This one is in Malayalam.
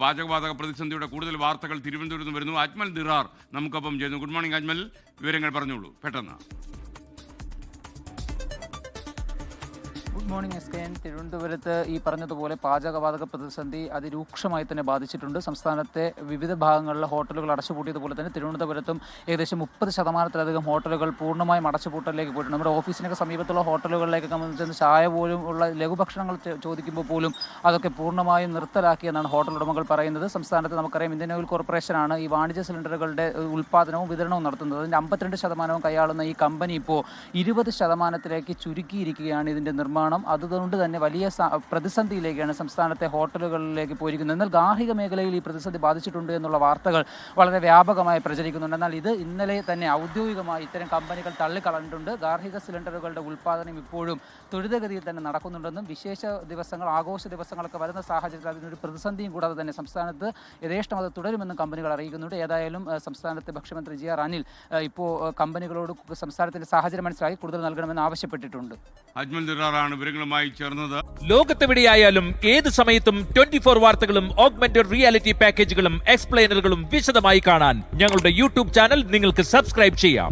പാചകവാതക പ്രതിസന്ധിയുടെ കൂടുതൽ വാർത്തകൾ തിരുവനന്തപുരത്ത് നിന്ന് വരുന്നു. അജ്മൽ ദിറാർ നമുക്കൊപ്പം ചെയ്യുന്നു. ഗുഡ് മോർണിംഗ് അജ്മൽ, വിവരങ്ങൾ പറഞ്ഞോളൂ പെട്ടെന്ന്. ഗുഡ് മോർണിംഗ് എസ്കെൻ. തിരുവനന്തപുരത്ത് ഈ പറഞ്ഞതുപോലെ പാചകവാതക പ്രതിസന്ധി അതിരൂക്ഷമായി തന്നെ ബാധിച്ചിട്ടുണ്ട്. സംസ്ഥാനത്തെ വിവിധ ഭാഗങ്ങളിലെ ഹോട്ടലുകൾ അടച്ചുപൂട്ടിയതുപോലെ തന്നെ തിരുവനന്തപുരത്തും ഏകദേശം 30% ഹോട്ടലുകൾ പൂർണ്ണമായും അടച്ചുപൂട്ടലിലേക്ക് പോയിട്ടുണ്ട്. നമ്മുടെ ഓഫീസിനൊക്കെ സമീപത്തുള്ള ഹോട്ടലുകളിലേക്കൊക്കെ സംബന്ധിച്ച് ചായ പോലും ഉള്ള ലഘുഭക്ഷണങ്ങൾ ചോദിക്കുമ്പോൾ പോലും അതൊക്കെ പൂർണ്ണമായും നിർത്തലാക്കിയെന്നാണ് ഹോട്ടൽ ഉടമകൾ പറയുന്നത്. സംസ്ഥാനത്ത് നമുക്കറിയാം ഇന്ത്യൻ ഓയിൽ കോർപ്പറേഷനാണ് ഈ വാണിജ്യ സിലിണ്ടറുകളുടെ ഉൽപ്പാദനവും വിതരണവും നടത്തുന്നത്. അതിൻ്റെ 52% കൈയാളുന്ന ഈ കമ്പനി ഇപ്പോൾ 20% ചുരുക്കിയിരിക്കുകയാണ് ഇതിൻ്റെ നിർമ്മാണം. അതുകൊണ്ട് തന്നെ വലിയ പ്രതിസന്ധിയിലേക്കാണ് സംസ്ഥാനത്തെ ഹോട്ടലുകളിലേക്ക് പോയിരിക്കുന്നത്. എന്നാൽ ഗാർഹിക മേഖലയിൽ ഈ പ്രതിസന്ധി ബാധിച്ചിട്ടുണ്ട് എന്നുള്ള വാർത്തകൾ വളരെ വ്യാപകമായി പ്രചരിക്കുന്നുണ്ട്. എന്നാൽ ഇത് ഇന്നലെ തന്നെ ഔദ്യോഗികമായി ഇത്തരം കമ്പനികൾ തള്ളിക്കളഞ്ഞിട്ടുണ്ട്. ഗാർഹിക സിലിണ്ടറുകളുടെ ഉൽപ്പാദനം ഇപ്പോഴും ത്വരിതഗതിയിൽ തന്നെ നടക്കുന്നുണ്ടെന്നും വിശേഷ ദിവസങ്ങൾ, ആഘോഷ ദിവസങ്ങളൊക്കെ വരുന്ന സാഹചര്യത്തിൽ അതിനൊരു പ്രതിസന്ധിയും കൂടാതെ തന്നെ സംസ്ഥാനത്ത് യഥേഷ്ടം അത് തുടരുമെന്നും കമ്പനികൾ അറിയിക്കുന്നുണ്ട്. ഏതായാലും സംസ്ഥാനത്തെ ഭക്ഷ്യമന്ത്രി ജി ആർ അനിൽ ഇപ്പോൾ കമ്പനികളോട് സംസ്ഥാനത്തിന്റെ സാഹചര്യം മനസ്സിലാക്കി കൂടുതൽ നൽകണമെന്ന് ആവശ്യപ്പെട്ടിട്ടുണ്ട്. അജ്മൽ ദിറാറാണ് വിവരങ്ങളുമായി ചേർന്നത്. ലോകത്തെവിടെയായാലും ഏത് സമയത്തും 24 വാർത്തകളും ഓഗ്മെന്റഡ് റിയാലിറ്റി പാക്കേജുകളും എക്സ്പ്ലെയിനറുകളും വിശദമായി കാണാൻ ഞങ്ങളുടെ യൂട്യൂബ് ചാനൽ നിങ്ങൾക്ക് സബ്സ്ക്രൈബ് ചെയ്യാം.